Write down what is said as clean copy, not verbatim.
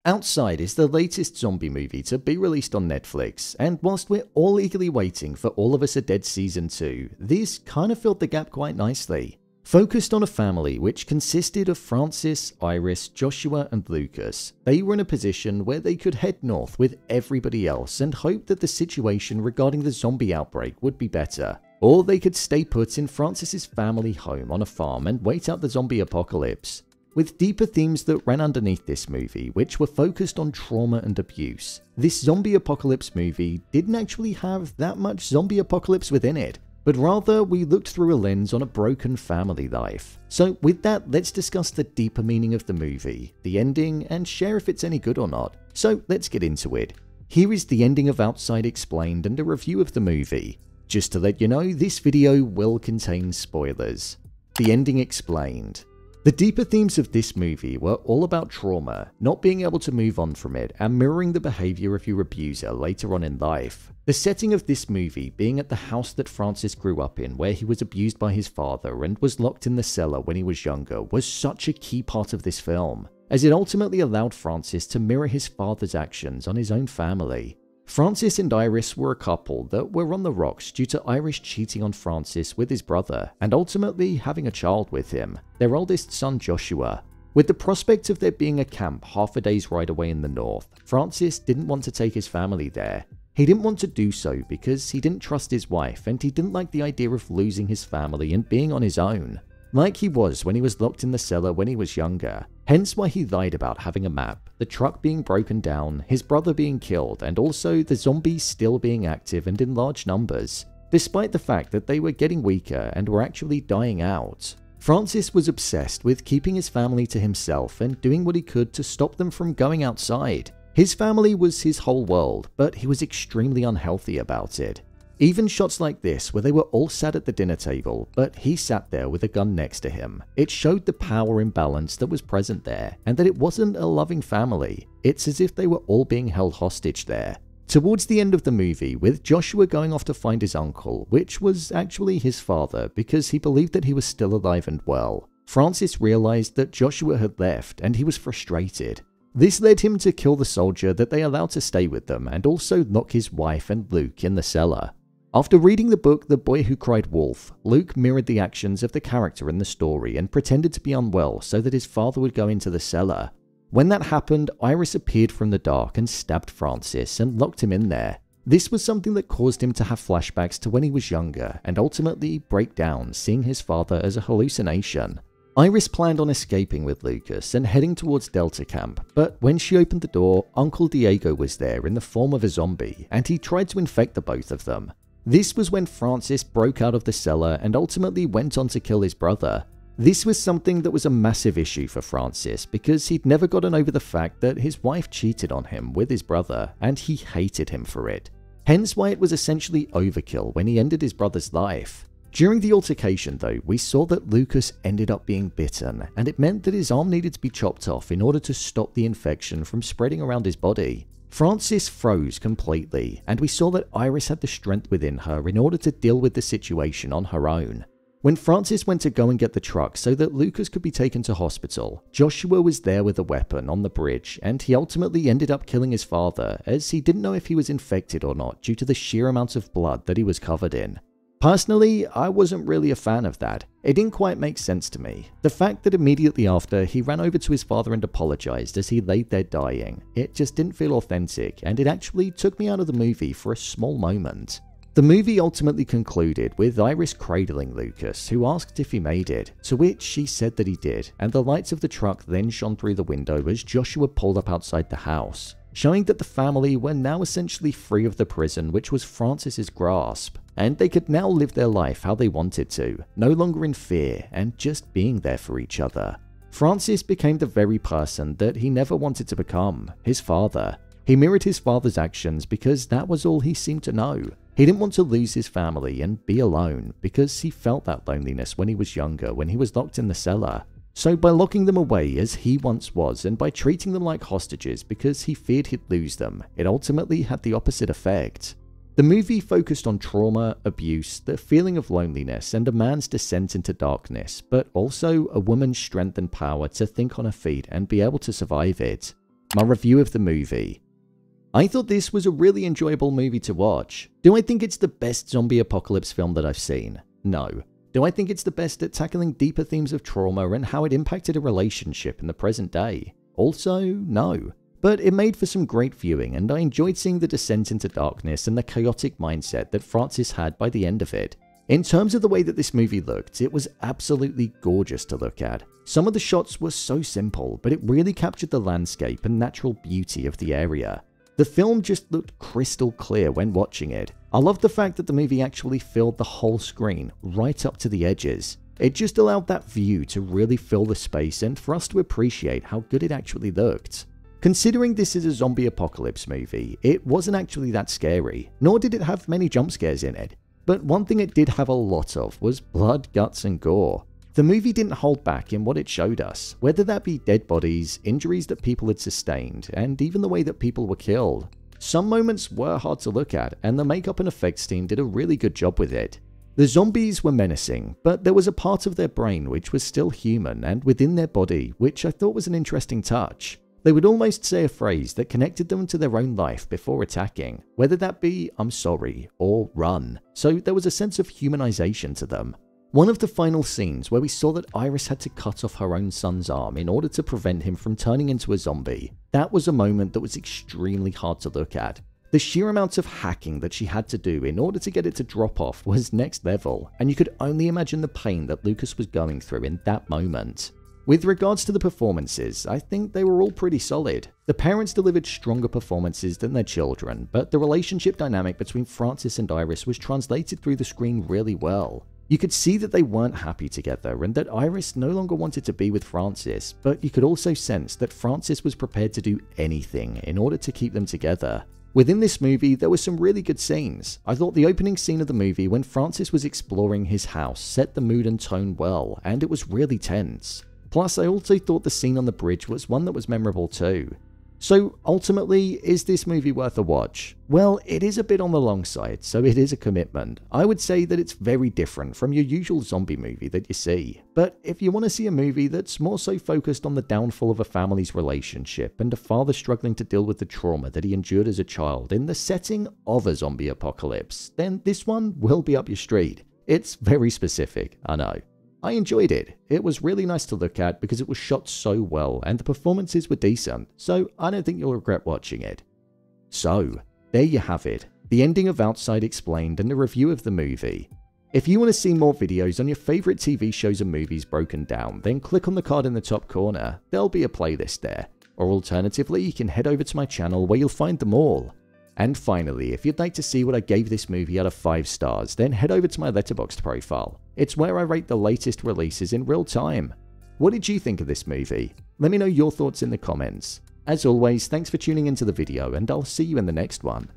Outside is the latest zombie movie to be released on Netflix, and whilst we're all eagerly waiting for All of Us Are Dead Season 2, this kind of filled the gap quite nicely. Focused on a family which consisted of Francis, Iris, Joshua and Lucas, they were in a position where they could head north with everybody else and hope that the situation regarding the zombie outbreak would be better. Or they could stay put in Francis's family home on a farm and wait out the zombie apocalypse. With deeper themes that ran underneath this movie, which were focused on trauma and abuse, this zombie apocalypse movie didn't actually have that much zombie apocalypse within it, but rather we looked through a lens on a broken family life. So with that, let's discuss the deeper meaning of the movie, the ending, and share if it's any good or not. So let's get into it. Here is the ending of Outside Explained and a review of the movie. Just to let you know, this video will contain spoilers. The ending explained. The deeper themes of this movie were all about trauma, not being able to move on from it, and mirroring the behavior of your abuser later on in life. The setting of this movie being at the house that Francis grew up in, where he was abused by his father and was locked in the cellar when he was younger, was such a key part of this film, as it ultimately allowed Francis to mirror his father's actions on his own family. Francis and Iris were a couple that were on the rocks due to Iris cheating on Francis with his brother and ultimately having a child with him, their oldest son Joshua. With the prospect of there being a camp half a day's ride away in the north, Francis didn't want to take his family there. He didn't want to do so because he didn't trust his wife and he didn't like the idea of losing his family and being on his own, like he was when he was locked in the cellar when he was younger. Hence why he lied about having a map, the truck being broken down, his brother being killed, and also the zombies still being active and in large numbers, despite the fact that they were getting weaker and were actually dying out. Francis was obsessed with keeping his family to himself and doing what he could to stop them from going outside. His family was his whole world, but he was extremely unhealthy about it. Even shots like this, where they were all sat at the dinner table, but he sat there with a gun next to him, it showed the power imbalance that was present there, and that it wasn't a loving family. It's as if they were all being held hostage there. Towards the end of the movie, with Joshua going off to find his uncle, which was actually his father because he believed that he was still alive and well, Francis realized that Joshua had left and he was frustrated. This led him to kill the soldier that they allowed to stay with them and also lock his wife and Luke in the cellar. After reading the book The Boy Who Cried Wolf, Luke mirrored the actions of the character in the story and pretended to be unwell so that his father would go into the cellar. When that happened, Iris appeared from the dark and stabbed Francis and locked him in there. This was something that caused him to have flashbacks to when he was younger and ultimately break down, seeing his father as a hallucination. Iris planned on escaping with Lucas and heading towards Delta Camp, but when she opened the door, Uncle Diego was there in the form of a zombie and he tried to infect the both of them. This was when Francis broke out of the cellar and ultimately went on to kill his brother. This was something that was a massive issue for Francis because he'd never gotten over the fact that his wife cheated on him with his brother and he hated him for it. Hence why it was essentially overkill when he ended his brother's life. During the altercation though, we saw that Lucas ended up being bitten and it meant that his arm needed to be chopped off in order to stop the infection from spreading around his body. Francis froze completely, and we saw that Iris had the strength within her in order to deal with the situation on her own. When Francis went to go and get the truck so that Lucas could be taken to hospital, Joshua was there with a weapon on the bridge, and he ultimately ended up killing his father as he didn't know if he was infected or not due to the sheer amount of blood that he was covered in. Personally, I wasn't really a fan of that. It didn't quite make sense to me. The fact that immediately after he ran over to his father and apologized as he laid there dying, it just didn't feel authentic and it actually took me out of the movie for a small moment. The movie ultimately concluded with Iris cradling Lucas, who asked if he made it, to which she said that he did, and the lights of the truck then shone through the window as Joshua pulled up outside the house, showing that the family were now essentially free of the prison which was Francis's grasp, and they could now live their life how they wanted to, no longer in fear and just being there for each other. Francis became the very person that he never wanted to become, his father. He mirrored his father's actions because that was all he seemed to know. He didn't want to lose his family and be alone because he felt that loneliness when he was younger when he was locked in the cellar. So by locking them away as he once was and by treating them like hostages because he feared he'd lose them, it ultimately had the opposite effect. The movie focused on trauma, abuse, the feeling of loneliness, and a man's descent into darkness, but also a woman's strength and power to think on her feet and be able to survive it. my review of the movie. I thought this was a really enjoyable movie to watch. Do I think it's the best zombie apocalypse film that I've seen? No. Do I think it's the best at tackling deeper themes of trauma and how it impacted a relationship in the present day? Also, no. But it made for some great viewing, and I enjoyed seeing the descent into darkness and the chaotic mindset that Francis had by the end of it. In terms of the way that this movie looked, it was absolutely gorgeous to look at. Some of the shots were so simple, but it really captured the landscape and natural beauty of the area. The film just looked crystal clear when watching it. I loved the fact that the movie actually filled the whole screen, right up to the edges. It just allowed that view to really fill the space and for us to appreciate how good it actually looked. Considering this is a zombie apocalypse movie, it wasn't actually that scary, nor did it have many jump scares in it. But one thing it did have a lot of was blood, guts, and gore. The movie didn't hold back in what it showed us, whether that be dead bodies, injuries that people had sustained, and even the way that people were killed. Some moments were hard to look at, and the makeup and effects team did a really good job with it. The zombies were menacing, but there was a part of their brain which was still human and within their body, which I thought was an interesting touch. They would almost say a phrase that connected them to their own life before attacking, whether that be "I'm sorry" or "run", so there was a sense of humanization to them. One of the final scenes where we saw that Iris had to cut off her own son's arm in order to prevent him from turning into a zombie, that was a moment that was extremely hard to look at. The sheer amount of hacking that she had to do in order to get it to drop off was next level, and you could only imagine the pain that Lucas was going through in that moment. With regards to the performances, I think they were all pretty solid. The parents delivered stronger performances than their children, but the relationship dynamic between Francis and Iris was translated through the screen really well. You could see that they weren't happy together and that Iris no longer wanted to be with Francis, but you could also sense that Francis was prepared to do anything in order to keep them together. Within this movie, there were some really good scenes. I thought the opening scene of the movie when Francis was exploring his house set the mood and tone well, and it was really tense. Plus, I also thought the scene on the bridge was one that was memorable too. So ultimately, is this movie worth a watch? Well, it is a bit on the long side, so it is a commitment. I would say that it's very different from your usual zombie movie that you see. But if you want to see a movie that's more so focused on the downfall of a family's relationship and a father struggling to deal with the trauma that he endured as a child in the setting of a zombie apocalypse, then this one will be up your street. It's very specific, I know. I enjoyed it. It was really nice to look at because it was shot so well and the performances were decent, so I don't think you'll regret watching it. So, there you have it, the ending of Outside Explained and a review of the movie. If you want to see more videos on your favourite TV shows and movies broken down, then click on the card in the top corner, there'll be a playlist there. Or alternatively, you can head over to my channel where you'll find them all. And finally, if you'd like to see what I gave this movie out of 5 stars, then head over to my Letterboxd profile. It's where I rate the latest releases in real time. What did you think of this movie? Let me know your thoughts in the comments. As always, thanks for tuning into the video, and I'll see you in the next one.